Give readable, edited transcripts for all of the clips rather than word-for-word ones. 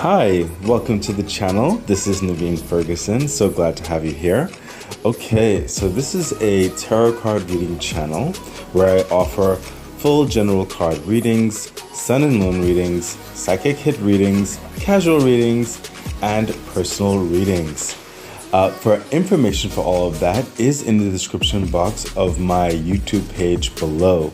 Hi, welcome to the channel. This is Naveen Ferguson. So glad to have you here. Okay, so this is a tarot card reading channel where I offer full general card readings, sun and moon readings, psychic hit readings, casual readings, and personal readings. For information for all of that is in the description box of my YouTube page below.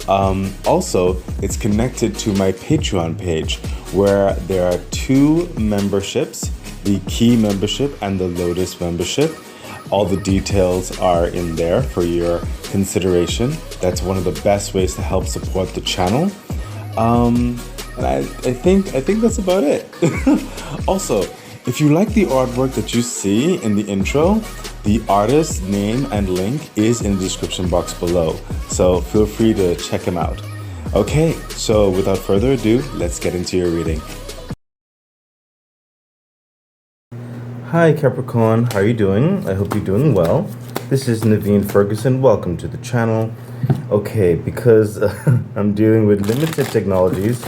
Also, it's connected to my Patreon page where there are two memberships, the Key membership and the Lotus membership. All the details are in there for your consideration. That's one of the best ways to help support the channel. And I think that's about it. Also, if you like the artwork that you see in the intro, the artist's name and link is in the description box below, so feel free to check him out. Okay, so without further ado, let's get into your reading. Hi Capricorn, how are you doing? I hope you're doing well. This is Naveen Ferguson. Welcome to the channel. Okay, because I'm dealing with limited technologies,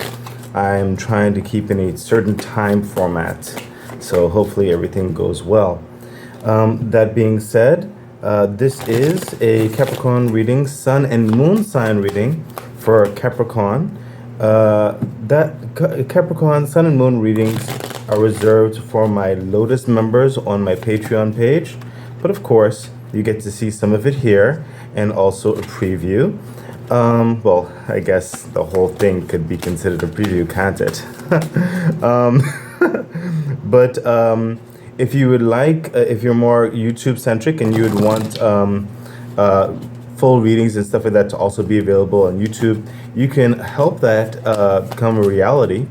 I'm trying to keep in a certain time format. So hopefully everything goes well. That being said, this is a Capricorn reading, sun and moon sign reading for Capricorn. Capricorn sun and moon readings are reserved for my Lotus members on my Patreon page. But of course, you get to see some of it here and also a preview. Well, I guess the whole thing could be considered a preview, can't it? But if you would like, if you're more YouTube centric and you would want full readings and stuff like that to also be available on YouTube, you can help that become a reality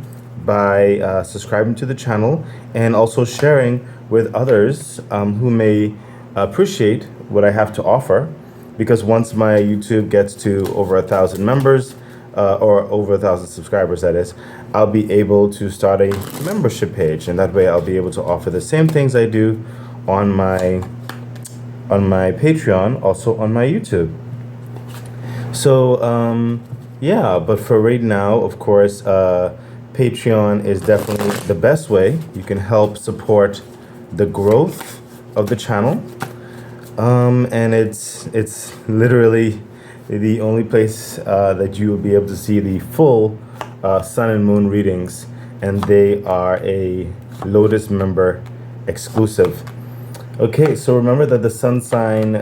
by subscribing to the channel and also sharing with others who may appreciate what I have to offer. Because once my YouTube gets to over 1,000 members, or over 1,000 subscribers, that is, I'll be able to start a membership page, and that way I'll be able to offer the same things I do on my Patreon, also on my YouTube. So yeah, but for right now, of course, Patreon is definitely the best way. You can help support the growth of the channel, and it's literally the only place that you will be able to see the full sun and moon readings, and they are a Lotus member exclusive. Okay, so remember that the sun sign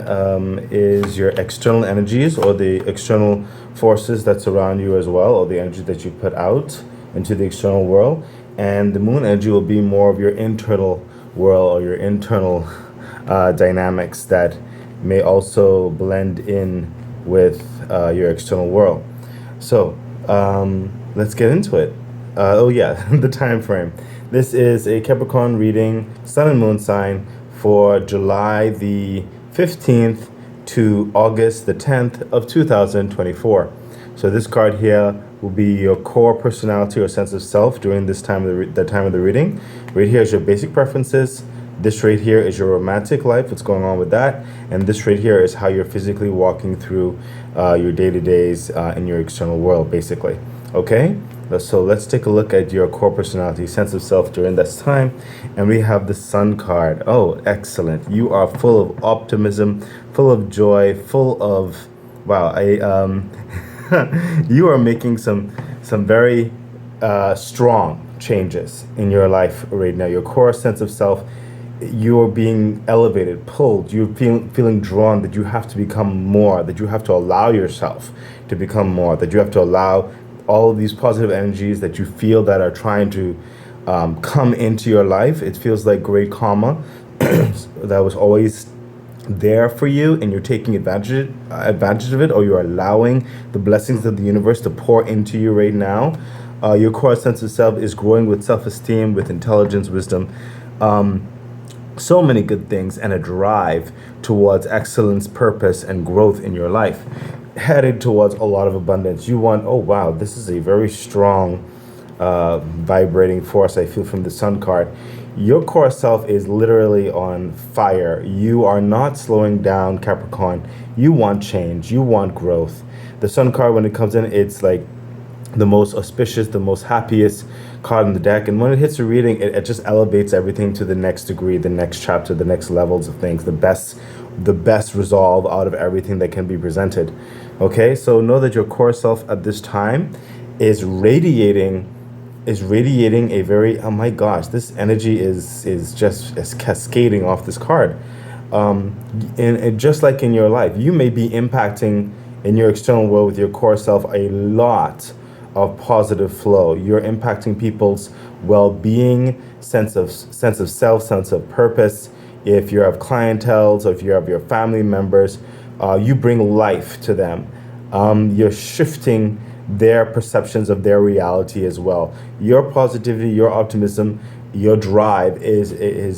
is your external energies, or the external forces that surround you as well, or the energy that you put out into the external world, and the moon energy will be more of your internal world, or your internal dynamics that may also blend in with your external world. So let's get into it. Oh yeah, the time frame. This is a Capricorn reading, sun and moon sign for July the 15th to August the 10th of 2024. So this card here will be your core personality or sense of self during this time of the reading. Right here is your basic preferences. This right here is your romantic life, what's going on with that. And this right here is how you're physically walking through your day-to-days in your external world, basically. Okay? So let's take a look at your core personality, sense of self during this time. And we have the Sun card. Oh, excellent. You are full of optimism, full of joy, full of, wow, you are making some very strong changes in your life right now. Your core sense of self, you're being elevated, pulled, you're feeling drawn that you have to become more, that you have to allow yourself to become more, that you have to allow all of these positive energies that you feel that are trying to come into your life. It feels like great karma that was always there for you, and you're taking advantage of it, or you're allowing the blessings of the universe to pour into you right now. Your core sense of self is growing with self-esteem, with intelligence, wisdom, so many good things, and a drive towards excellence, purpose, and growth in your life, headed towards a lot of abundance. You want, oh wow, this is a very strong vibrating force I feel from the Sun card. Your core self is literally on fire. You are not slowing down, Capricorn. You want change, you want growth. The Sun card, when it comes in, it's like the most auspicious, the most happiest card in the deck, and when it hits a reading, it just elevates everything to the next degree, the next chapter, the next levels of things, the best resolve out of everything that can be presented. Okay, so know that your core self at this time is radiating a very, oh my gosh, this energy is cascading off this card. And just like in your life, you may be impacting in your external world with your core self a lot of positive flow. You're impacting people's well-being, sense of self, sense of purpose. If you have clientele, or if you have your family members, you bring life to them. You're shifting their perceptions of their reality as well. Your positivity, your optimism, your drive is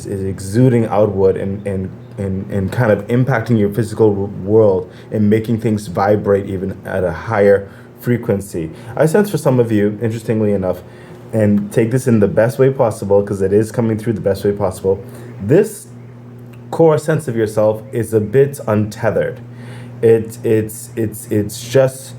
exuding outward and kind of impacting your physical world and making things vibrate even at a higher frequency. I sense for some of you, interestingly enough, and take this in the best way possible because it is coming through the best way possible, this core sense of yourself is a bit untethered. It's just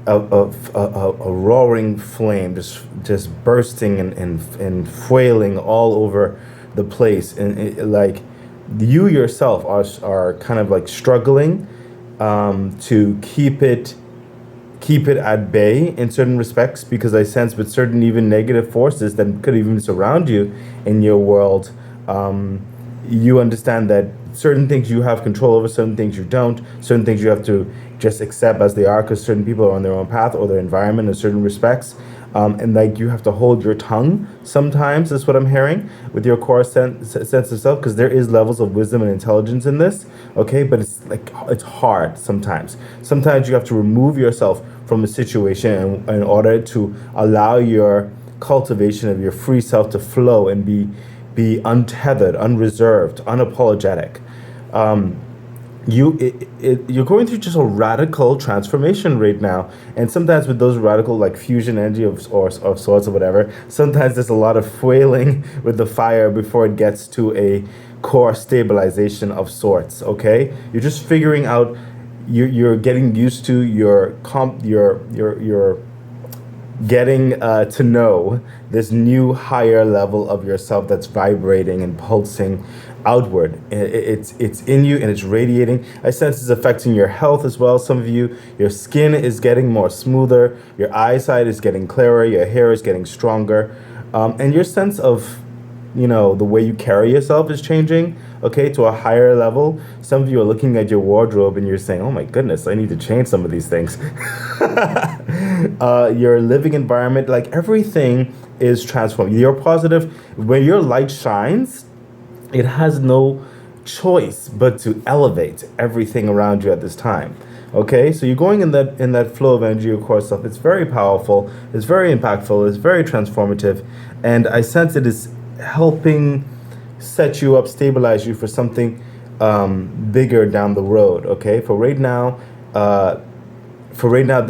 a roaring flame, just bursting and flailing all over the place, and like you yourself are kind of like struggling to keep it at bay in certain respects, because I sense with certain even negative forces that could even surround you in your world, you understand that certain things you have control over, certain things you don't, certain things you have to just accept as they are because certain people are on their own path or their environment in certain respects. And like you have to hold your tongue sometimes, is what I'm hearing with your core sense of self, because there is levels of wisdom and intelligence in this, okay? But it's hard sometimes. Sometimes you have to remove yourself from a situation in order to allow your cultivation of your free self to flow and be untethered, unreserved, unapologetic. You're going through just a radical transformation right now, and sometimes with those radical like fusion energy of sorts or whatever, sometimes there's a lot of flailing with the fire before it gets to a core stabilization of sorts. Okay, you're just figuring out, you're getting used to your getting to know this new higher level of yourself that's vibrating and pulsing outward. It's in you and it's radiating. I sense it's affecting your health as well. Some of you, your skin is getting more smoother, your eyesight is getting clearer, your hair is getting stronger, and your sense of, the way you carry yourself is changing, okay, to a higher level. Some of you are looking at your wardrobe and you're saying, oh my goodness, I need to change some of these things. Your living environment, like everything is transformed. You're positive. When your light shines, it has no choice but to elevate everything around you at this time. Okay, so you're going in that flow of energy, of course, stuff. It's very powerful, it's very impactful, it's very transformative, and I sense it is helping set you up, stabilize you for something bigger down the road. Okay, for right now, I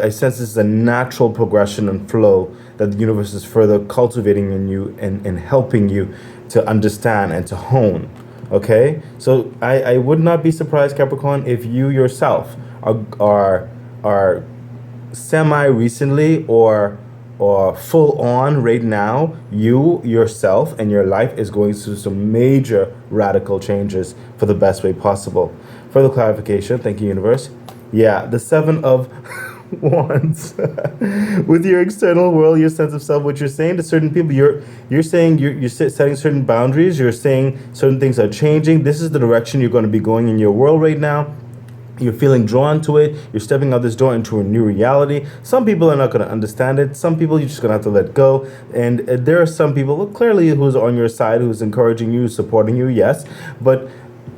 sense this is a natural progression and flow that the universe is further cultivating in you and helping you to understand and to hone. Okay, so I would not be surprised, Capricorn, if you yourself are semi recently or full on right now, you yourself and your life is going through some major radical changes for the best way possible. Further clarification, thank you, universe. Yeah, the 7 of Wands. With your external world, your sense of self, what you're saying to certain people, you're saying you're setting certain boundaries, you're saying certain things are changing. This is the direction you're going to be going in your world right now. You're feeling drawn to it. You're stepping out this door into a new reality. Some people are not going to understand it. Some people you're just going to have to let go. And there are some people, clearly, who's on your side, who's encouraging you, supporting you, yes. But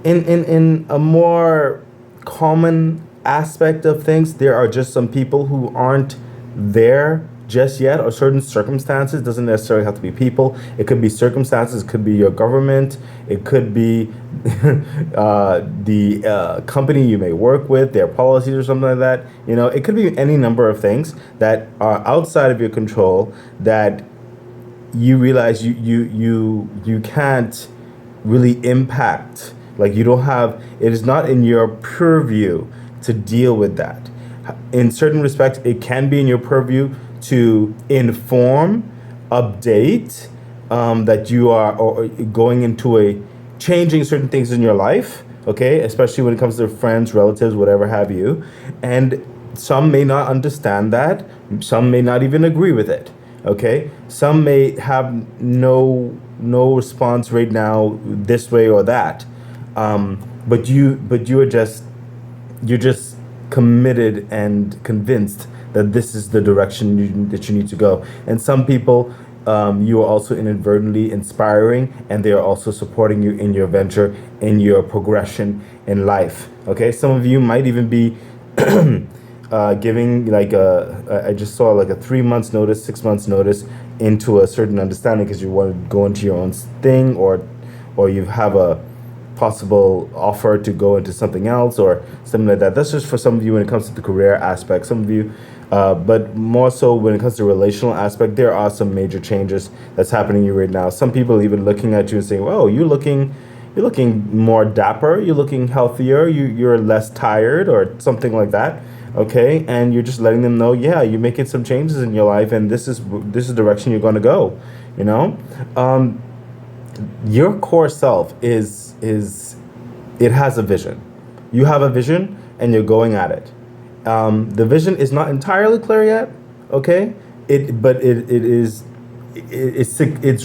in a more common aspect of things, there are just some people who aren't there just yet, or certain circumstances. Doesn't necessarily have to be people. It could be circumstances. It could be your government. It could be the company you may work with, their policies or something like that. It could be any number of things that are outside of your control that you realize you can't really impact. Like you don't have. It is not in your purview to deal with that. In certain respects, it can be in your purview to inform update, that you are or going into a changing certain things in your life, okay, especially when it comes to friends, relatives, whatever have you. And some may not understand that, some may not even agree with it, okay. Some may have no response right now this way or that, but you're just committed and convinced that this is the direction that you need to go. And some people, you are also inadvertently inspiring, and they are also supporting you in your venture, in your progression in life. Okay, some of you might even be giving like I just saw like a 3 months notice, 6 months notice into a certain understanding because you want to go into your own thing, or you have a possible offer to go into something else or something like that. That's just for some of you when it comes to the career aspect. Some of you, but more so when it comes to relational aspect, there are some major changes that's happening to you right now. Some people even looking at you and saying, "Oh, you're looking more dapper. You're looking healthier. You're less tired," or something like that. Okay, and you're just letting them know, yeah, you're making some changes in your life, and this is the direction you're going to go. You know. Your core self is it has a vision. You have a vision and you're going at it. The vision is not entirely clear yet, okay? It's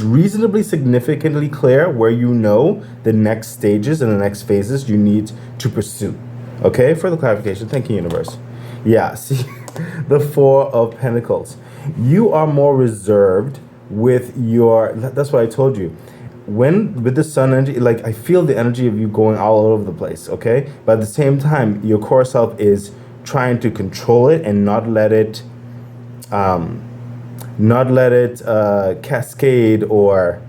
reasonably significantly clear where you know the next stages and the next phases you need to pursue. Okay, further clarification. Thank you, universe. Yeah, see, the Four of Pentacles. You are more reserved with your, that's what I told you. When with the sun energy, like I feel the energy of you going all over the place, okay? But at the same time, your core self is trying to control it and not let it cascade, or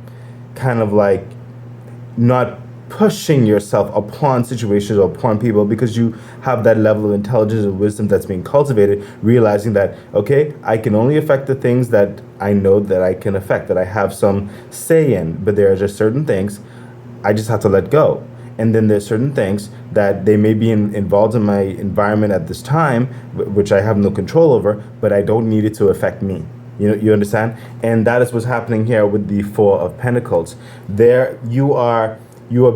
kind of like not pushing yourself upon situations or upon people, because you have that level of intelligence and wisdom that's being cultivated, realizing that, okay, I can only affect the things that I know that I can affect, that I have some say in, but there are just certain things I just have to let go. And then there's certain things that they may be involved in my environment at this time, which I have no control over, but I don't need it to affect me. You understand? And that is what's happening here with the Four of Pentacles. There you are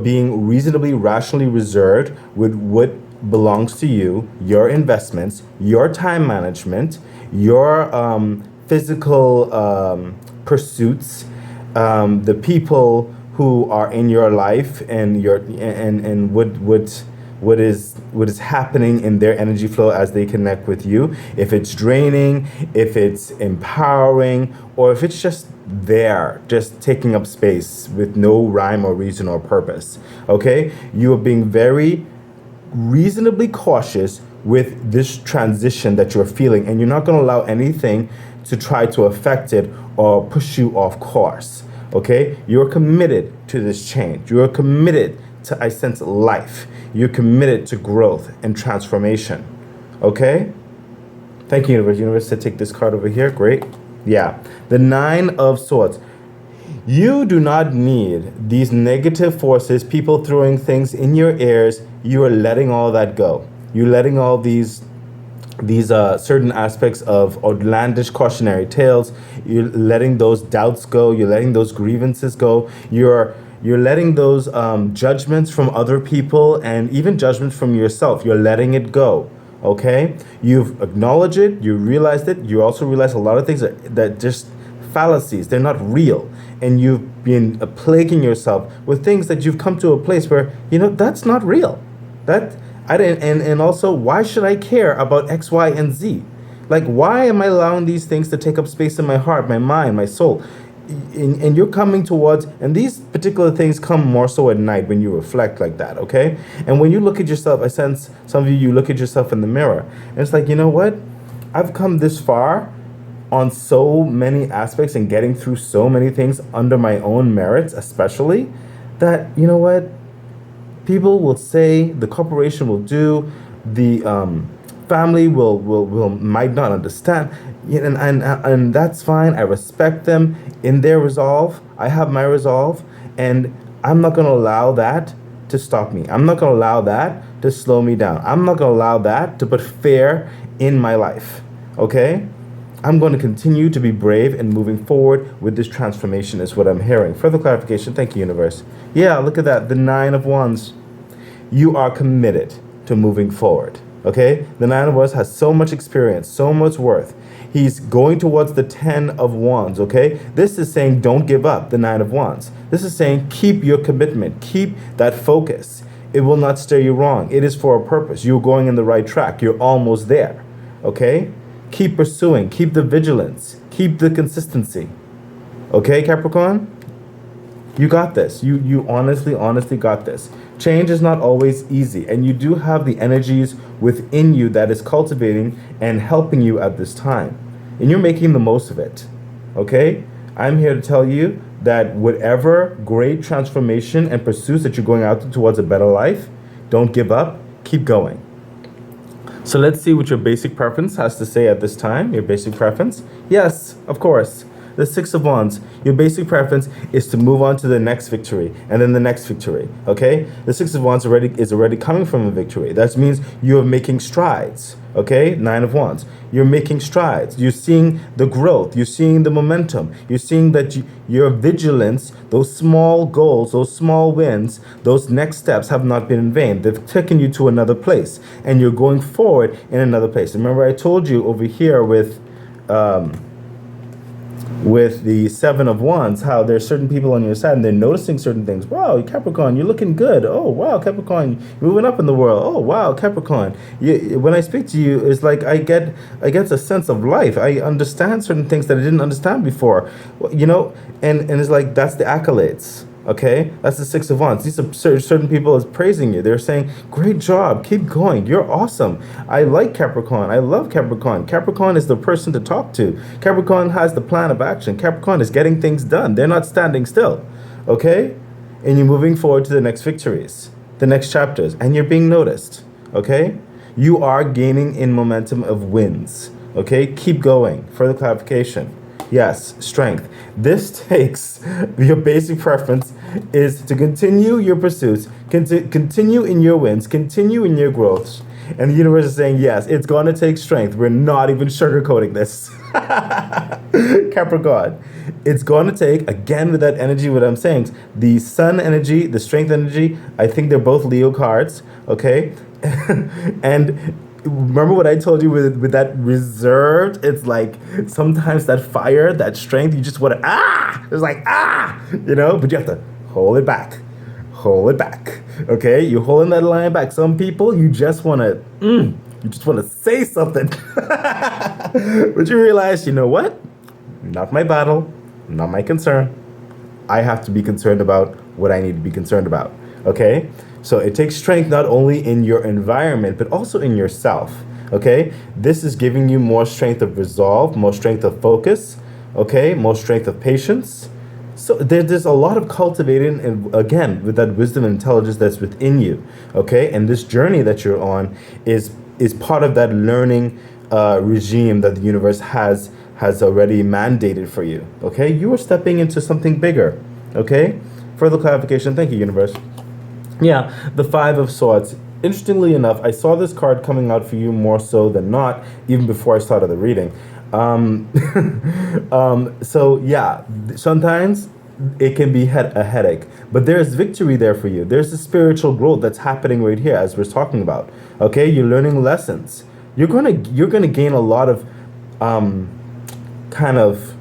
being reasonably rationally reserved with what belongs to you, your investments, your time management, your physical pursuits, the people who are in your life, and what is happening in their energy flow as they connect with you. If it's draining, if it's empowering, or if it's just there, just taking up space with no rhyme or reason or purpose. Okay? You are being very reasonably cautious with this transition that you're feeling, and you're not going to allow anything to try to affect it or push you off course. Okay? You're committed to this change. You're committed to, I sense, life. You're committed to growth and transformation. Okay? Thank you, universe. Universe said take this card over here. Great. Yeah. The Nine of Swords. You do not need these negative forces, people throwing things in your ears. You are letting all that go. You're letting all these certain aspects of outlandish cautionary tales. You're letting those doubts go. You're letting those grievances go. You're letting those judgments from other people, and even judgments from yourself. You're letting it go. Okay? You've acknowledged it. You realized it. You also realize a lot of things that just fallacies. They're not real. And you've been plaguing yourself with things that you've come to a place where, that's not real. And also, why should I care about X, Y, and Z? Like, why am I allowing these things to take up space in my heart, my mind, my soul? And you're coming towards, and these particular things come more so at night when you reflect like that, okay? And when you look at yourself, I sense some of you look at yourself in the mirror, and it's like, you know what? I've come this far on so many aspects and getting through so many things under my own merits, especially, that, you know what? People will say, the corporation will do, the family will might not understand, and that's fine. I respect them in their resolve. I have my resolve, and I'm not going to allow that to stop me. I'm not going to allow that to slow me down. I'm not going to allow that to put fear in my life. Okay? I'm going to continue to be brave and moving forward with this transformation is what I'm hearing. Further clarification. Thank you, universe. Yeah, look at that. The 9 of Wands. You are committed to moving forward. Okay? The 9 of Wands has so much experience, so much worth. He's going towards the 10 of Wands, okay? This is saying don't give up, the 9 of Wands. This is saying keep your commitment, keep that focus. It will not steer you wrong. It is for a purpose. You're going in the right track. You're almost there, okay? Keep pursuing, keep the vigilance, keep the consistency. Okay, Capricorn? You got this. You honestly got this. Change is not always easy, and you do have the energies within you that is cultivating and helping you at this time. And you're making the most of it. Okay? I'm here to tell you that whatever great transformation and pursuits that you're going out towards a better life, don't give up, keep going. So let's see what your basic preference has to say at this time. Your basic preference? Yes, of course. The 6 of Wands, your basic preference is to move on to the next victory and then the next victory, okay? The 6 of Wands is already coming from a victory. That means you're making strides, okay? 9 of Wands, you're making strides. You're seeing the growth. You're seeing the momentum. You're seeing that your vigilance, those small goals, those small wins, those next steps have not been in vain. They've taken you to another place and you're going forward in another place. Remember I told you over here with the 7 of Wands, how there's certain people on your side and they're noticing certain things. Wow, Capricorn, you're looking good. Oh, wow, Capricorn, you're moving up in the world. Oh, wow, Capricorn. When I speak to you, it's like I get a sense of life. I understand certain things that I didn't understand before, you know, and it's like that's the accolades. Okay, that's the 6 of Wands. These are certain people is praising you. They're saying, great job, keep going, you're awesome. I like Capricorn, I love Capricorn. Capricorn is the person to talk to. Capricorn has the plan of action. Capricorn is getting things done. They're not standing still, okay? And you're moving forward to the next victories, the next chapters, and you're being noticed, okay? You are gaining in momentum of wins, okay? Keep going. Further clarification. Yes, strength. This takes your basic preference is to continue your pursuits, continue in your wins, continue in your growths. And the universe is saying, yes, it's going to take strength. We're not even sugarcoating this. Capricorn, it's going to take, again, with that energy, what I'm saying, the sun energy, the strength energy, I think they're both Leo cards, okay? And remember what I told you with that reserved, it's like sometimes that fire, that strength, you just want to, it's like, you know, but you have to hold it back, okay? You're holding that line back. Some people, you just want to say something, but you realize, you know what? Not my battle, not my concern. I have to be concerned about what I need to be concerned about, okay? So it takes strength not only in your environment, but also in yourself, okay? This is giving you more strength of resolve, more strength of focus, okay? More strength of patience. So there's a lot of cultivating, and again, with that wisdom and intelligence that's within you, okay? And this journey that you're on is part of that learning regime that the universe has already mandated for you, okay? You are stepping into something bigger, okay? Further clarification. Thank you, universe. Yeah, the 5 of Swords. Interestingly enough, I saw this card coming out for you more so than not, even before I started the reading. So yeah, sometimes it can be a headache, but there's victory there for you. There's a spiritual growth that's happening right here as we're talking about. Okay, you're learning lessons. You're gonna gain a lot of kind of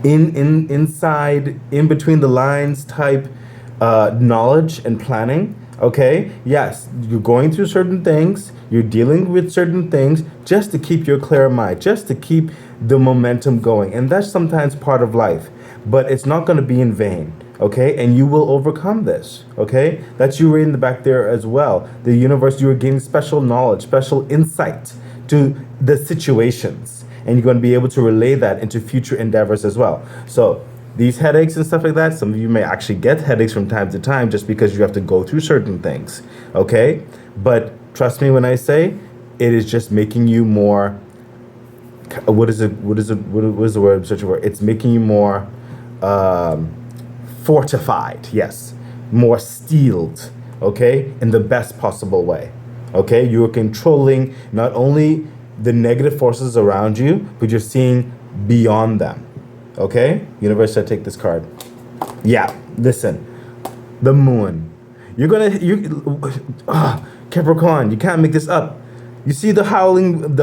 inside, in between the lines type knowledge and planning. Okay, yes, you're going through certain things, you're dealing with certain things just to keep your clear mind, just to keep the momentum going. And that's sometimes part of life, but it's not going to be in vain. Okay, and you will overcome this. Okay, that's you right in the back there as well. The universe, you are gaining special knowledge, special insight to the situations, and you're going to be able to relay that into future endeavors as well. So these headaches and stuff like that, some of you may actually get headaches from time to time just because you have to go through certain things, okay? But trust me when I say, it is just making you more, what is the word I'm searching for? It's making you more fortified, yes, more steeled, okay? In the best possible way, okay? You are controlling not only the negative forces around you, but you're seeing beyond them. Okay? Universe said take this card. Yeah, listen. The moon. Capricorn, you can't make this up. You see the howling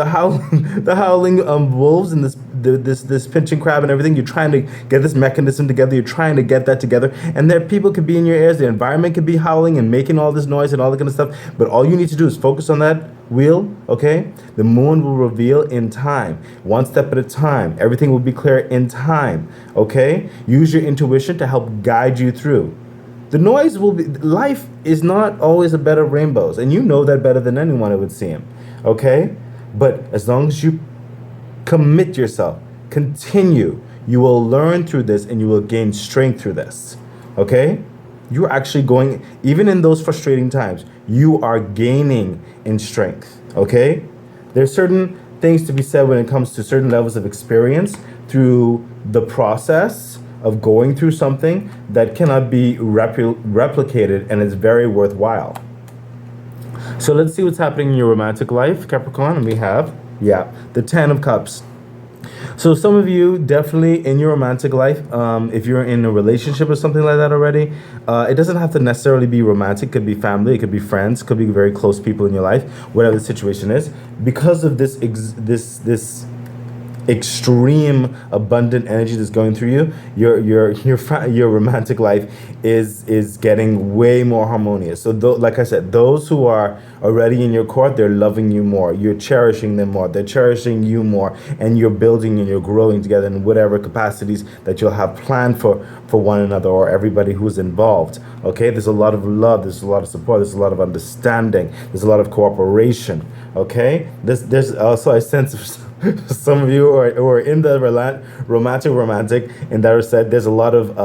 wolves and this pinching crab and everything. You're trying to get this mechanism together. You're trying to get that together, and there people could be in your ears. The environment could be howling and making all this noise and all that kind of stuff. But all you need to do is focus on that wheel. Okay, the moon will reveal in time, one step at a time. Everything will be clear in time. Okay, use your intuition to help guide you through. The noise will be. Life is not always a bed of rainbows, and you know that better than anyone, it would seem. Okay? But as long as you commit yourself, continue, you will learn through this and you will gain strength through this. Okay? You're actually going, even in those frustrating times, you are gaining in strength. Okay? There's certain things to be said when it comes to certain levels of experience through the process of going through something that cannot be replicated, and it's very worthwhile. So let's see what's happening in your romantic life, Capricorn. And we have, the 10 of Cups. So some of you definitely in your romantic life, if you're in a relationship or something like that already, it doesn't have to necessarily be romantic. It could be family, it could be friends, it could be very close people in your life, whatever the situation is. Because of this extreme abundant energy that's going through you, your romantic life is getting way more harmonious. So like I said, those who are already in your court, they're loving you more, you're cherishing them more, they're cherishing you more, and you're building and you're growing together in whatever capacities that you'll have planned for one another or everybody who's involved. Okay, there's a lot of love, there's a lot of support, there's a lot of understanding, there's a lot of cooperation. Okay, there's also a sense of some of you who are in the romantic, and that are said, there's a lot of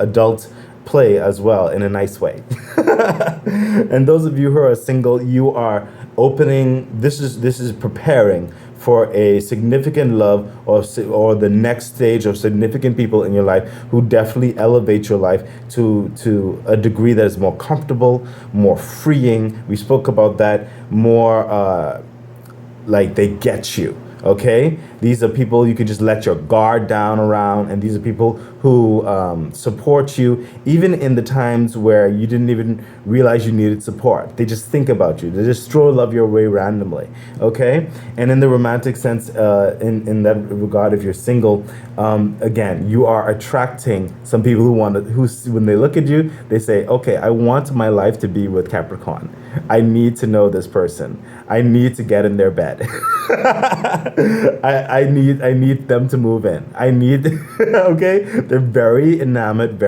adult play as well in a nice way. And those of you who are single, you are opening. This is preparing for a significant love or the next stage of significant people in your life who definitely elevate your life to a degree that is more comfortable, more freeing. We spoke about that, more like they get you. Okay, these are people you could just let your guard down around, and these are people who support you even in the times where you didn't even realize you needed support. They just think about you. They just throw love your way randomly. Okay, and in the romantic sense, in that regard, if you're single, again, you are attracting some people who when they look at you, they say, okay, I want my life to be with Capricorn. I need to know this person. I need to get in their bed. I need them to move in. I need okay? They're very enamored,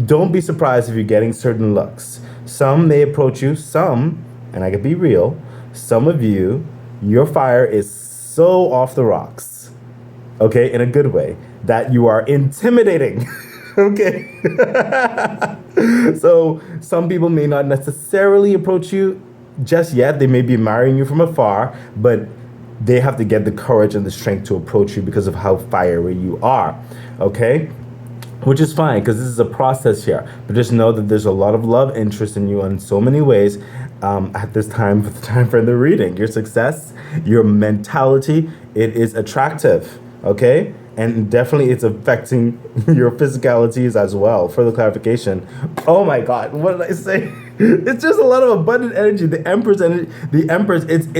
don't be surprised if you're getting certain looks. Some may approach you, some, and I can be real, some of you, your fire is so off the rocks, okay, in a good way, that you are intimidating. Okay. So some people may not necessarily approach you just yet. They may be admiring you from afar, but they have to get the courage and the strength to approach you because of how fiery you are. Okay, which is fine because this is a process here. But just know that there's a lot of love interest in you in so many ways at this time, for the time for the reading. Your success, your mentality, it is attractive. Okay. And definitely it's affecting your physicalities as well. Further clarification. Oh my God, what did I say? It's just a lot of abundant energy. The Empress energy, the Empress is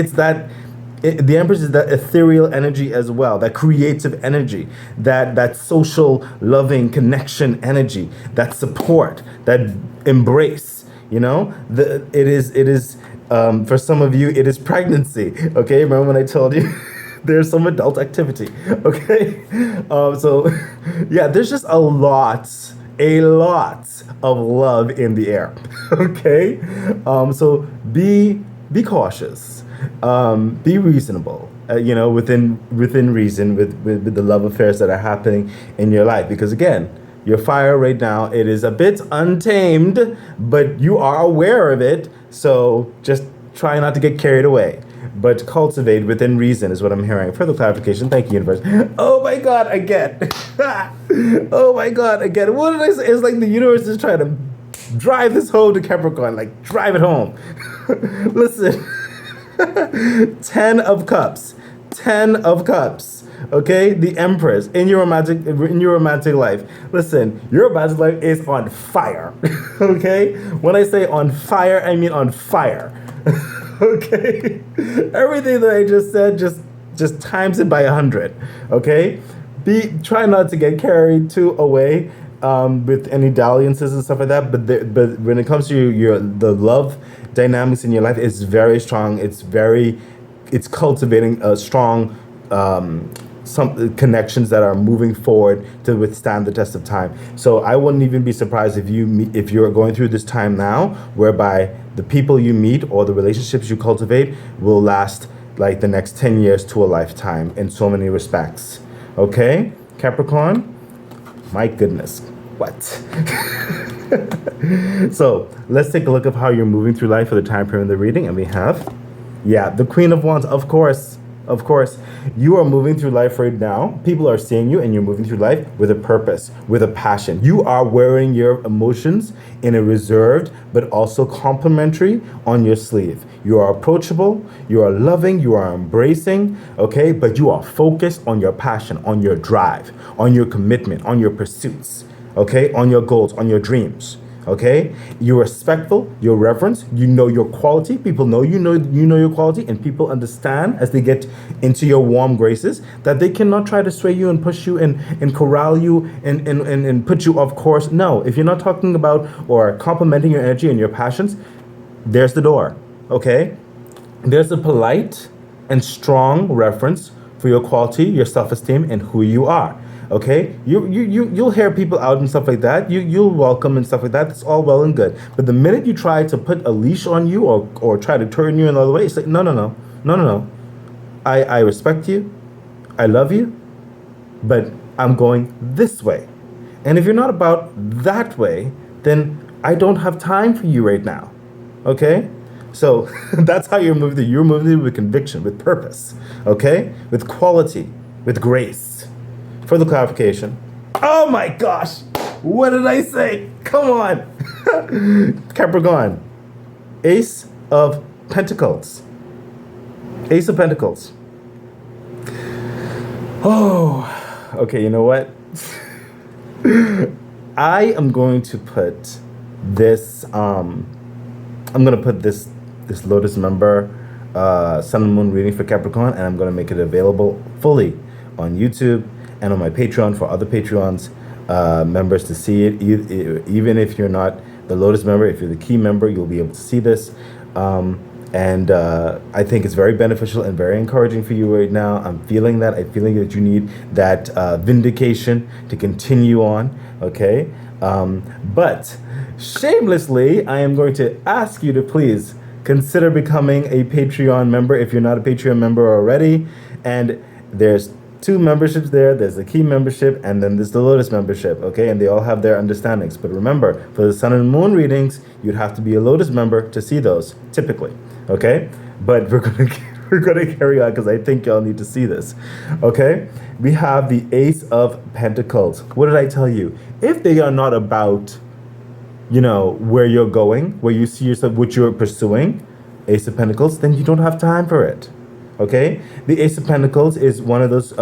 that ethereal energy as well, that creative energy, that social loving connection energy, that support, that embrace, it is for some of you, it is pregnancy. Okay, remember when I told you? There's some adult activity, okay? So, yeah, there's just a lot of love in the air, okay? So be cautious, be reasonable, within reason with the love affairs that are happening in your life. Because again, your fire right now, it is a bit untamed, but you are aware of it. So just try not to get carried away. But cultivate within reason is what I'm hearing. Further clarification. Thank you, universe. Oh my God, again. Oh my God, again. What did I say? It's like the universe is trying to drive this home to Capricorn. Like, drive it home. Listen. Ten of Cups. Ten of Cups. Okay, the Empress in your romantic life. Listen, your romantic life is on fire. Okay, when I say on fire, I mean on fire. Okay, everything that I just said, just times it by 100. Okay, try not to get carried too away with any dalliances and stuff like that. But when it comes to the love dynamics in your life, it's very strong. It's cultivating a strong some connections that are moving forward to withstand the test of time. So I wouldn't even be surprised if you're going through this time now, whereby the people you meet or the relationships you cultivate will last like the next 10 years to a lifetime in so many respects. Okay, Capricorn? My goodness, what? So let's take a look at how you're moving through life for the time period of the reading. And we have, the Queen of Wands, of course. Of course, you are moving through life right now. People are seeing you and you're moving through life with a purpose, with a passion. You are wearing your emotions in a reserved but also complimentary on your sleeve. You are approachable, you are loving, you are embracing, okay? But you are focused on your passion, on your drive, on your commitment, on your pursuits, okay? On your goals, on your dreams. Okay, you're respectful, you're reverent, you know your quality. People know you know your quality, and people understand as they get into your warm graces that they cannot try to sway you and push you and corral you and put you off course. No, if you're not talking about or complimenting your energy and your passions, there's the door. Okay, there's a polite and strong reference for your quality, your self-esteem, and who you are. Okay, you'll hear people out and stuff like that. You'll welcome and stuff like that. That's all well and good. But the minute you try to put a leash on you or try to turn you another way, it's like no. I respect you, I love you, but I'm going this way. And if you're not about that way, then I don't have time for you right now. Okay? So that's how you're moving. You're moving with conviction, with purpose. Okay? With quality, with grace. Further clarification. Oh my gosh! What did I say? Come on! Capricorn. Ace of Pentacles. Ace of Pentacles. Oh, okay, you know what? I am going to put this, I'm going to put this Lotus member Sun and Moon reading for Capricorn, and I'm going to make it available fully on YouTube and on my Patreon for other Patreons members to see it. Even if you're not the Lotus member, if you're the key member, you'll be able to see this. And I think it's very beneficial and very encouraging for you right now. I'm feeling that you need that vindication to continue on, okay? But shamelessly, I am going to ask you to please consider becoming a Patreon member if you're not a Patreon member already. And there's 2 memberships there. There's the key membership and then there's the Lotus membership, okay? And they all have their understandings. But remember, for the Sun and Moon readings, you'd have to be a Lotus member to see those, typically, okay? But we're gonna carry on because I think y'all need to see this, okay? We have the Ace of Pentacles. What did I tell you? If they are not about, you know, where you're going, where you see yourself, what you're pursuing, Ace of Pentacles, then you don't have time for it. Okay, the Ace of Pentacles is one of those.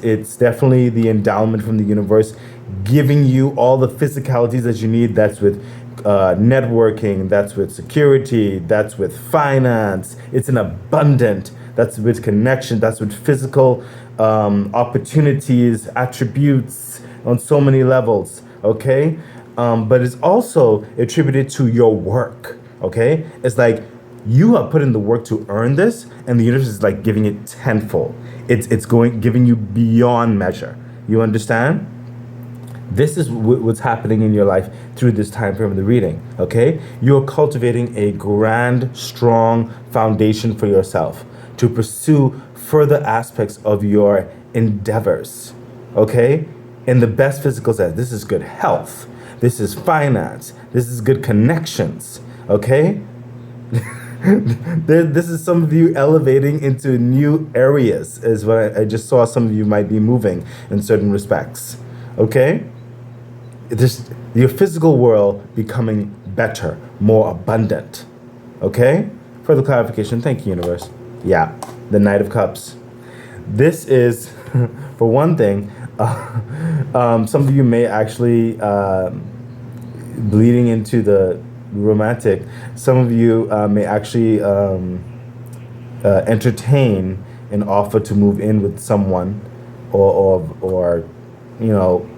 It's definitely the endowment from the universe, giving you all the physicalities that you need. That's with networking. That's with security. That's with finance. It's an abundant. That's with connection. That's with physical opportunities, attributes on so many levels. Okay, but it's also attributed to your work. Okay, it's like you have put in the work to earn this, and the universe is like giving it tenfold. It's giving you beyond measure. You understand? This is what's happening in your life through this time frame of the reading. Okay, you're cultivating a grand, strong foundation for yourself to pursue further aspects of your endeavors. Okay, in the best physical sense. This is good health. This is finance. This is good connections. Okay. This is some of you elevating into new areas is what I just saw. Some of you might be moving in certain respects. Okay, your physical world becoming better, more abundant. Okay, Further clarification. Thank you, universe. Yeah, the Knight of Cups. This is, for one thing, some of you may actually, bleeding into the romantic, some of you may actually entertain an offer to move in with someone, or you know,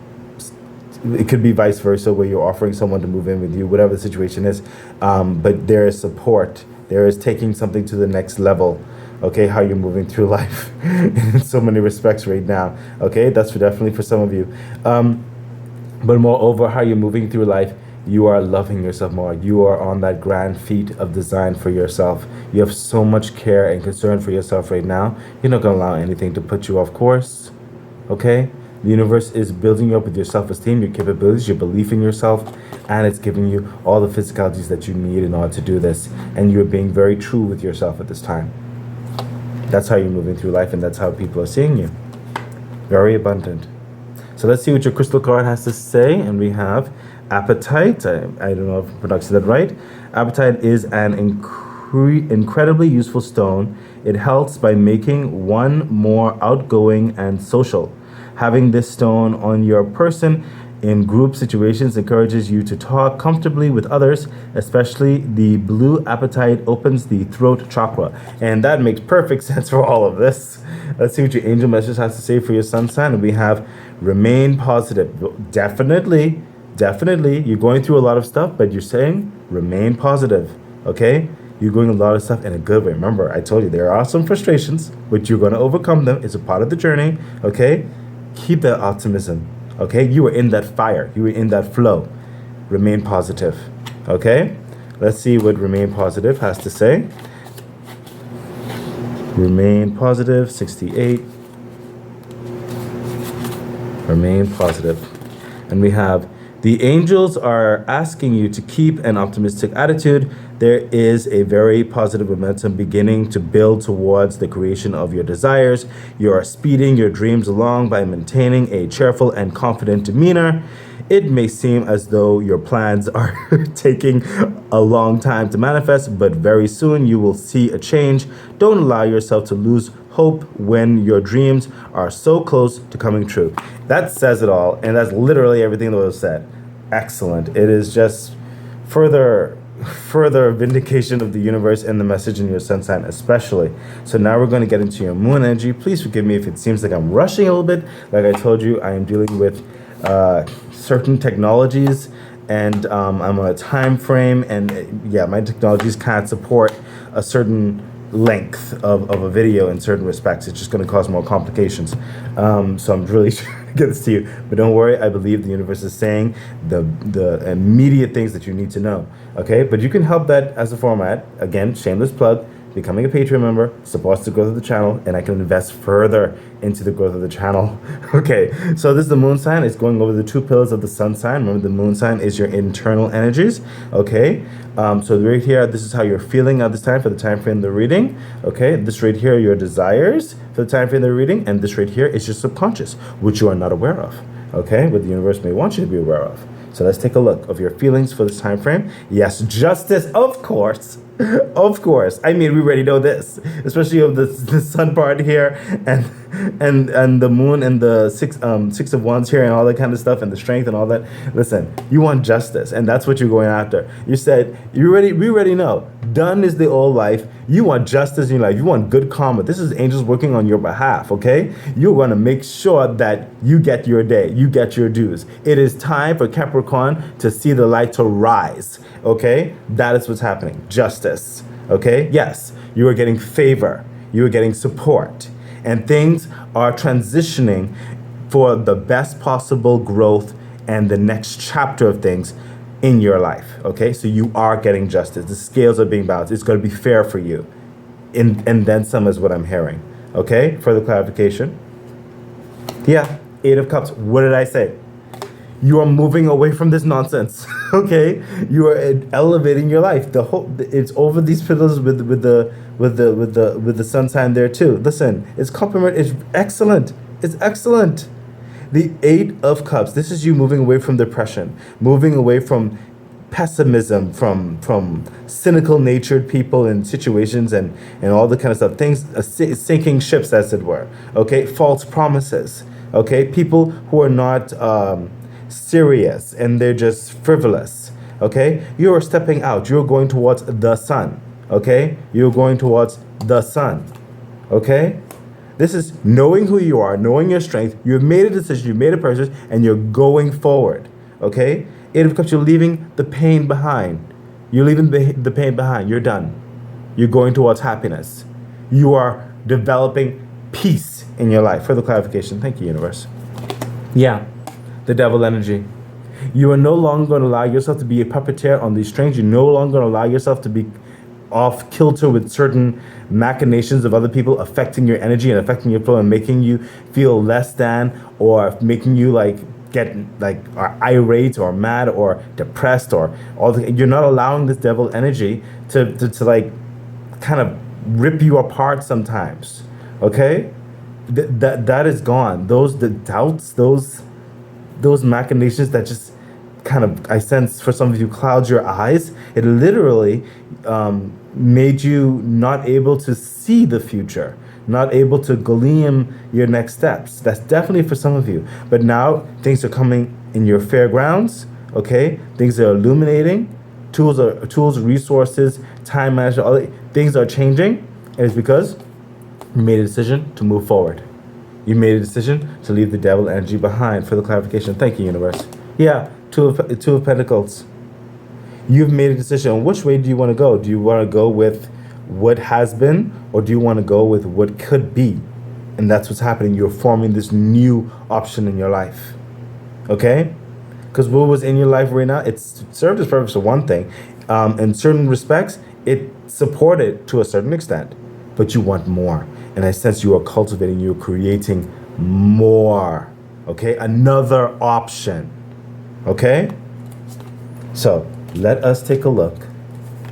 it could be vice versa, where you're offering someone to move in with you, whatever the situation is. But there is support. There is taking something to the next level. Okay, how you're moving through life in so many respects right now. Okay, that's definitely for some of you. But moreover, how you're moving through life, you are loving yourself more. You are on that grand feat of design for yourself. You have so much care and concern for yourself right now. You're not going to allow anything to put you off course. Okay? The universe is building you up with your self-esteem, your capabilities, your belief in yourself, and it's giving you all the physicalities that you need in order to do this. And you're being very true with yourself at this time. That's how you're moving through life, and that's how people are seeing you. Very abundant. So let's see what your crystal card has to say. And we have appetite. I don't know if I'm pronouncing that right. Appetite is an incredibly useful stone. It helps by making one more outgoing and social. Having this stone on your person in group situations encourages you to talk comfortably with others, especially the blue apatite opens the throat chakra. And that makes perfect sense for all of this. Let's see what your angel message has to say for your sun sign. We have remain positive. Definitely, you're going through a lot of stuff, but you're saying remain positive, okay? You're going a lot of stuff in a good way. Remember, I told you there are some frustrations, but you're going to overcome them. It's a part of the journey, okay? Keep that optimism. Okay, you were in that fire. You were in that flow. Remain positive. Okay, let's see what remain positive has to say. Remain positive, 68. Remain positive. And we have the angels are asking you to keep an optimistic attitude. There is a very positive momentum beginning to build towards the creation of your desires. You are speeding your dreams along by maintaining a cheerful and confident demeanor. It may seem as though your plans are taking a long time to manifest, but very soon you will see a change. Don't allow yourself to lose hope when your dreams are so close to coming true. That says it all, and that's literally everything that was said. Excellent. It is just further vindication of the universe and the message in your sun sign especially. So now we're going to get into your moon energy. Please forgive me if it seems like I'm rushing a little bit. Like I told you, I am dealing with certain technologies, and I'm on a time frame, and yeah, my technologies can't support a certain length of a video in certain respects. It's just going to cause more complications. So I'm really trying to get this to you, but don't worry. I believe the universe is saying the immediate things that you need to know. Okay, but you can help that as a format. Again, shameless plug. Becoming a Patreon member supports the growth of the channel, and I can invest further into the growth of the channel. Okay, so this is the moon sign. It's going over the two pillars of the sun sign. Remember, the moon sign is your internal energies. Okay, so right here, this is how you're feeling at this time for the time frame of the reading. Okay, this right here are your desires for the time frame of the reading, and this right here is your subconscious, which you are not aware of. Okay, what the universe may want you to be aware of. So let's take a look of your feelings for this time frame. Yes, justice, of course. Of course. I mean, we already know this, especially of the sun part here, and the moon and the six of wands here and all that kind of stuff, and the strength and all that. Listen, you want justice, and that's what you're going after. You said we already know. Done is the old life. You want justice in your life. You want good karma. This is angels working on your behalf, okay? You're going to make sure that you get your day. You get your dues. It is time for Capricorn to see the light to rise, okay? That is what's happening. Justice, okay? Yes, you are getting favor. You are getting support. And things are transitioning for the best possible growth and the next chapter of things in your life, okay? So you are getting justice. The scales are being balanced. It's going to be fair for you. And then some is what I'm hearing, okay? Further clarification. Yeah, 8 of Cups. What did I say? You are moving away from this nonsense, okay? You are elevating your life. It's over these pillars with the sun sign there too. Listen, it's compliment. It's excellent. It's excellent. The 8 of Cups. This is you moving away from depression, moving away from pessimism from cynical natured people in situations and all the kind of stuff, things, sinking ships, as it were. Okay, false promises. Okay, people who are not serious and they're just frivolous. Okay, you're stepping out, you're going towards the sun. Okay, you're going towards the sun. Okay, this is knowing who you are, knowing your strength. You've made a decision, you've made a purchase, and you're going forward. Okay, it becomes you're leaving the pain behind. You're leaving the pain behind. You're done. You're going towards happiness. You are developing peace in your life. Further clarification. Thank you, universe. Yeah, the devil energy. You are no longer going to allow yourself to be a puppeteer on these strings. You're no longer going to allow yourself to be off kilter with certain machinations of other people affecting your energy and affecting your flow and making you feel less than, or making you get irate or mad or depressed or all the. You're not allowing this devil energy to kind of rip you apart sometimes. Okay, that is gone. The doubts, those machinations that just kind of, I sense for some of you, clouds your eyes. It literally made you not able to see the future, not able to glean your next steps. That's definitely for some of you. But now things are coming in your fairgrounds. Okay, things are illuminating. Tools, resources, time management, all things are changing, and it's because you made a decision to move forward. You made a decision to leave the devil energy behind. For the clarification, thank you, universe. Yeah, two of Pentacles. You've made a decision. Which way do you want to go? Do you want to go with what has been, or do you want to go with what could be? And that's what's happening. You're forming this new option in your life. Okay? Because what was in your life right now, it served its purpose for one thing. In certain respects, it supported to a certain extent, but you want more. And I sense you are cultivating, you're creating more. Okay? Another option. Okay? So let us take a look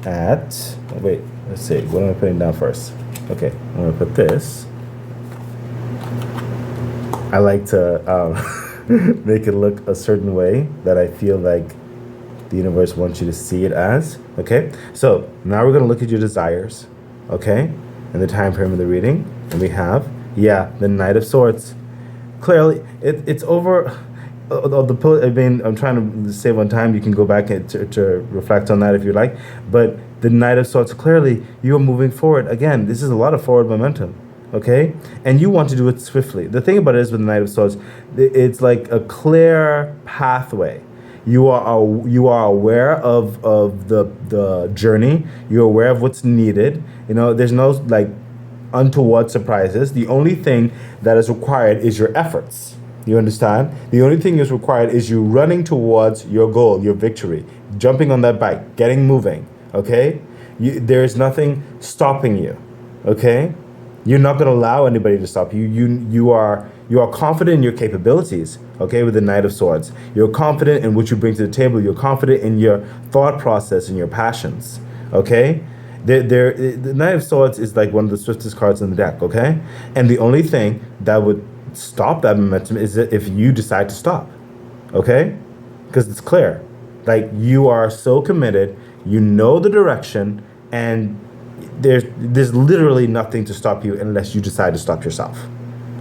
at, wait, let's see, what am I putting down first? Okay, I'm gonna put this. I like to make it look a certain way that I feel like the universe wants you to see it as. Okay, so now we're gonna look at your desires, okay, and the time frame of the reading. And we have, yeah, the Knight of Swords. Clearly, it's over. I'm trying to save on time. You can go back to reflect on that if you like. But the Knight of Swords, clearly, you are moving forward. Again, this is a lot of forward momentum, okay? And you want to do it swiftly. The thing about it is with the Knight of Swords, it's like a clear pathway. You are aware of the journey. You're aware of what's needed. You know, there's no untoward surprises. The only thing that is required is your efforts. You understand? The only thing is required is you running towards your goal, your victory, jumping on that bike, getting moving, okay? There is nothing stopping you, okay? You're not going to allow anybody to stop you. You are confident in your capabilities, okay, with the Knight of Swords. You're confident in what you bring to the table. You're confident in your thought process and your passions, okay? The Knight of Swords is like one of the swiftest cards in the deck, okay? And the only thing that would stop that momentum is if you decide to stop, okay? Because it's clear, like you are so committed, you know the direction, and there's literally nothing to stop you unless you decide to stop yourself,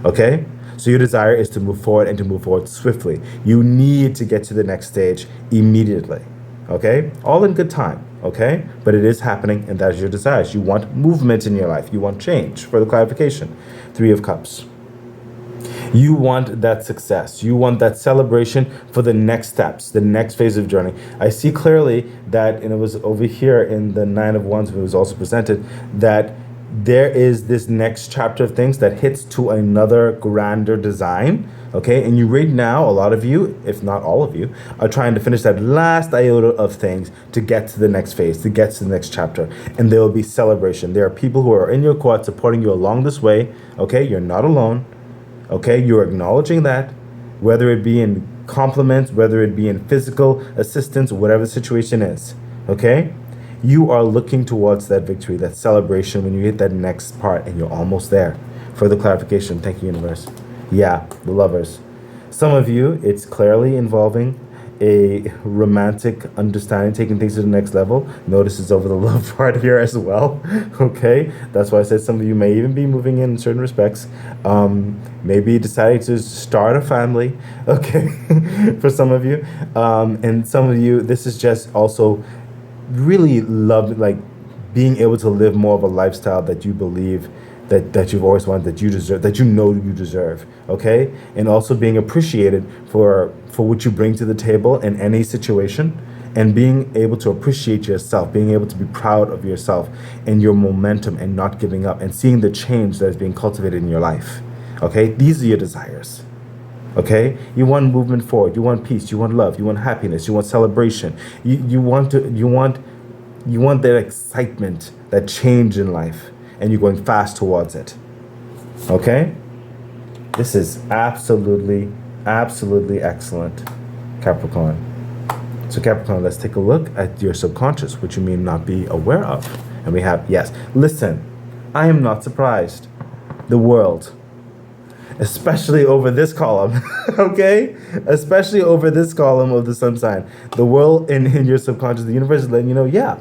okay? So your desire is to move forward and to move forward swiftly. You need to get to the next stage immediately, okay? All in good time, okay? But it is happening, and that is your desires. You want movement in your life. You want change. For the clarification, Three of Cups. You want that success. You want that celebration for the next steps, the next phase of journey. I see clearly that, and it was over here in the Nine of Wands, it was also presented, that there is this next chapter of things that hits to another grander design, okay? And you right now, a lot of you, if not all of you, are trying to finish that last iota of things to get to the next phase, to get to the next chapter. And there will be celebration. There are people who are in your court supporting you along this way, okay? You're not alone. Okay, you're acknowledging that, whether it be in compliments, whether it be in physical assistance, whatever the situation is, okay? You are looking towards that victory, that celebration when you hit that next part, and you're almost there. Further clarification, thank you, universe. Yeah, the Lovers. Some of you, it's clearly involving a romantic understanding, taking things to the next level. Notice it's over the love part here as well. Okay, that's why I said some of you may even be moving in certain respects. Maybe deciding to start a family. Okay, for some of you, and some of you, this is just also really love, like being able to live more of a lifestyle that you believe that you've always wanted, that you deserve, that you know you deserve. Okay, and also being appreciated for what you bring to the table in any situation, and being able to appreciate yourself, being able to be proud of yourself and your momentum, and not giving up, and seeing the change that is being cultivated in your life. Okay, these are your desires. Okay, you want movement forward, you want peace, you want love, you want happiness, you want celebration, you want that excitement, that change in life, and you're going fast towards it. Okay, this is absolutely excellent, Capricorn. So Capricorn, let's take a look at your subconscious, which you may not be aware of. And we have, yes, listen, I am not surprised. The world, especially over this column, okay? Especially over this column of the sun sign. The world in your subconscious, the universe is letting you know, yeah,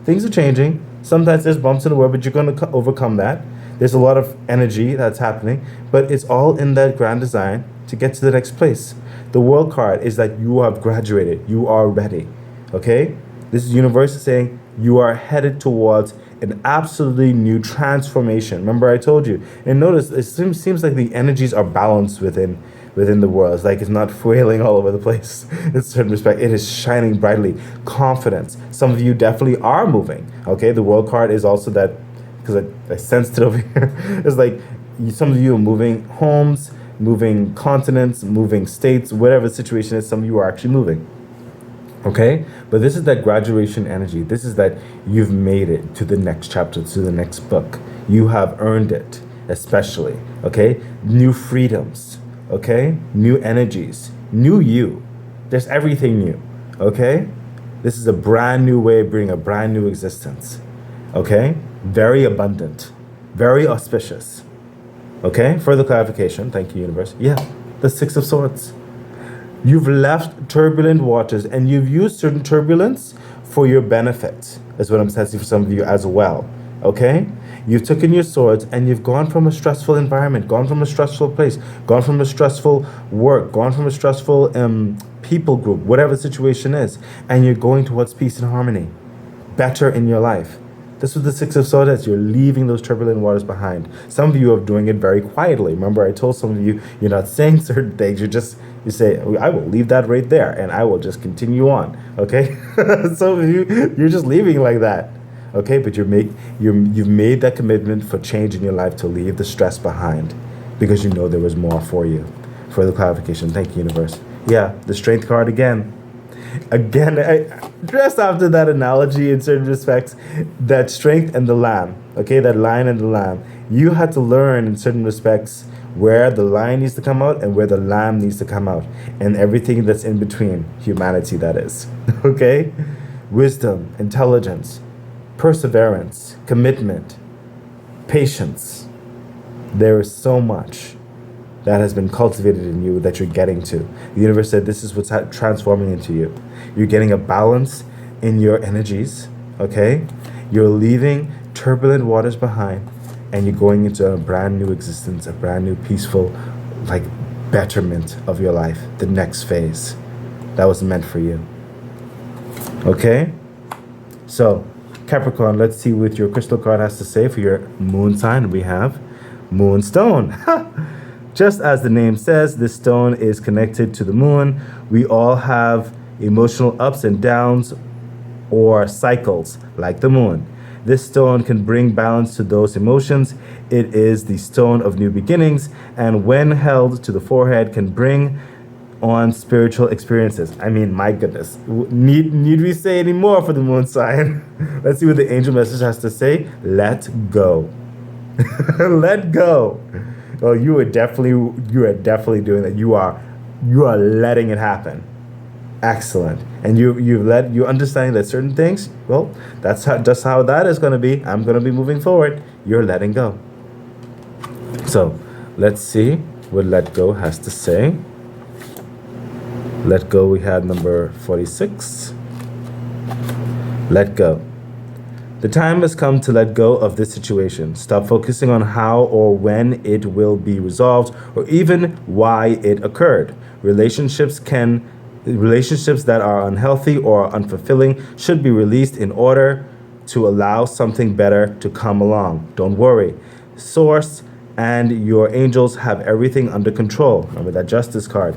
things are changing. Sometimes there's bumps in the road, but you're going to overcome that. There's a lot of energy that's happening, but it's all in that grand design to get to the next place. The world card is that you have graduated. You are ready, okay? This is universe saying you are headed towards an absolutely new transformation. Remember I told you. And notice, it seems like the energies are balanced within the world. It's like it's not flailing all over the place. In a certain respect, it is shining brightly. Confidence. Some of you definitely are moving. Okay, the world card is also that, because I sensed it over here. It's like some of you are moving homes, moving continents, moving states, whatever the situation is. Some of you are actually moving. Okay, but this is that graduation energy. This is that you've made it to the next chapter, to the next book. You have earned it, especially. Okay, new freedoms. Okay, new energies, new you. There's everything new. Okay, this is a brand new way of bringing a brand new existence. Okay, very abundant, very auspicious. Okay, further clarification. Thank you, universe. Yeah, the Six of Swords. You've left turbulent waters, and you've used certain turbulence for your benefit, is what I'm sensing for some of you as well. Okay? You've taken your swords and you've gone from a stressful environment, gone from a stressful place, gone from a stressful work, gone from a stressful people group, whatever the situation is, and you're going towards peace and harmony, better in your life. This was the Six of Swords as you're leaving those turbulent waters behind. Some of you are doing it very quietly. Remember, I told some of you, you're not saying certain things. You say, I will leave that right there and I will just continue on. Okay? Some of you, you're just leaving like that. Okay? But you've made that commitment for change in your life, to leave the stress behind, because you know there was more for you. Further clarification. Thank you, universe. Yeah, the Strength card again. Just after that analogy, in certain respects, that strength and the lamb, okay, that lion and the lamb, you had to learn in certain respects where the lion needs to come out and where the lamb needs to come out, and everything that's in between, humanity, that is. Okay, wisdom, intelligence, perseverance, commitment, patience. There is so much that has been cultivated in you that you're getting to. The universe said this is what's transforming into you. You're getting a balance in your energies, okay? You're leaving turbulent waters behind, and you're going into a brand new existence, a brand new peaceful, like, betterment of your life, the next phase that was meant for you. Okay? So, Capricorn, let's see what your crystal card has to say for your moon sign. We have Moonstone. Just as the name says, this stone is connected to the moon. We all have emotional ups and downs or cycles like the moon. This stone can bring balance to those emotions. It is the stone of new beginnings, and when held to the forehead can bring on spiritual experiences. I mean, my goodness. Need we say any more for the moon sign? Let's see what the angel message has to say. Let go. Let go. Oh, you are definitely doing that. You are letting it happen. Excellent. And you're understanding that certain things, well, that's how that is going to be. I'm going to be moving forward. You're letting go. So let's see what let go has to say. Let go, we had number 46. Let go. The time has come to let go of this situation. Stop focusing on how or when it will be resolved, or even why it occurred. Relationships that are unhealthy or unfulfilling should be released in order to allow something better to come along. Don't worry. Source and your angels have everything under control. Remember that Justice card.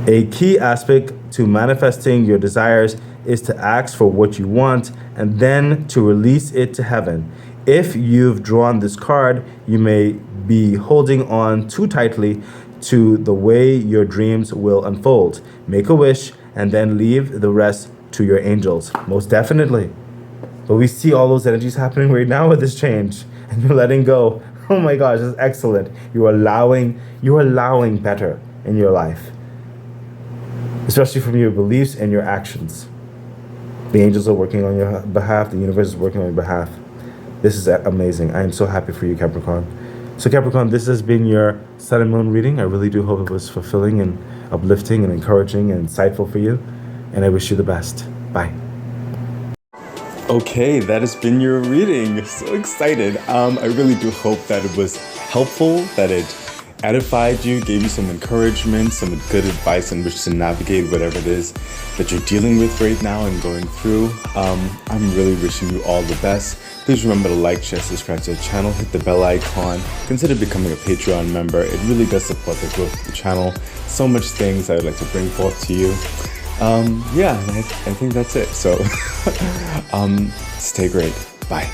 A key aspect to manifesting your desires is to ask for what you want and then to release it to heaven. If you've drawn this card, you may be holding on too tightly to the way your dreams will unfold. Make a wish and then leave the rest to your angels. Most definitely. But we see all those energies happening right now with this change, and you're letting go. Oh my gosh, that's excellent. You're allowing better in your life, especially from your beliefs and your actions. The angels are working on your behalf. The universe is working on your behalf. This is amazing. I am so happy for you, Capricorn. So Capricorn, this has been your Sun and Moon reading. I really do hope it was fulfilling and uplifting and encouraging and insightful for you. And I wish you the best. Bye. Okay, that has been your reading. So excited. I really do hope that it was helpful, that it edified you, gave you some encouragement, some good advice on which to navigate whatever it is that you're dealing with right now and going through. I'm really wishing you all the best. Please remember to like, share, subscribe to the channel, hit the bell icon, consider becoming a Patreon member. It really does support the growth of the channel. So much things I would like to bring forth to you. Yeah, I think that's it. So stay great. Bye.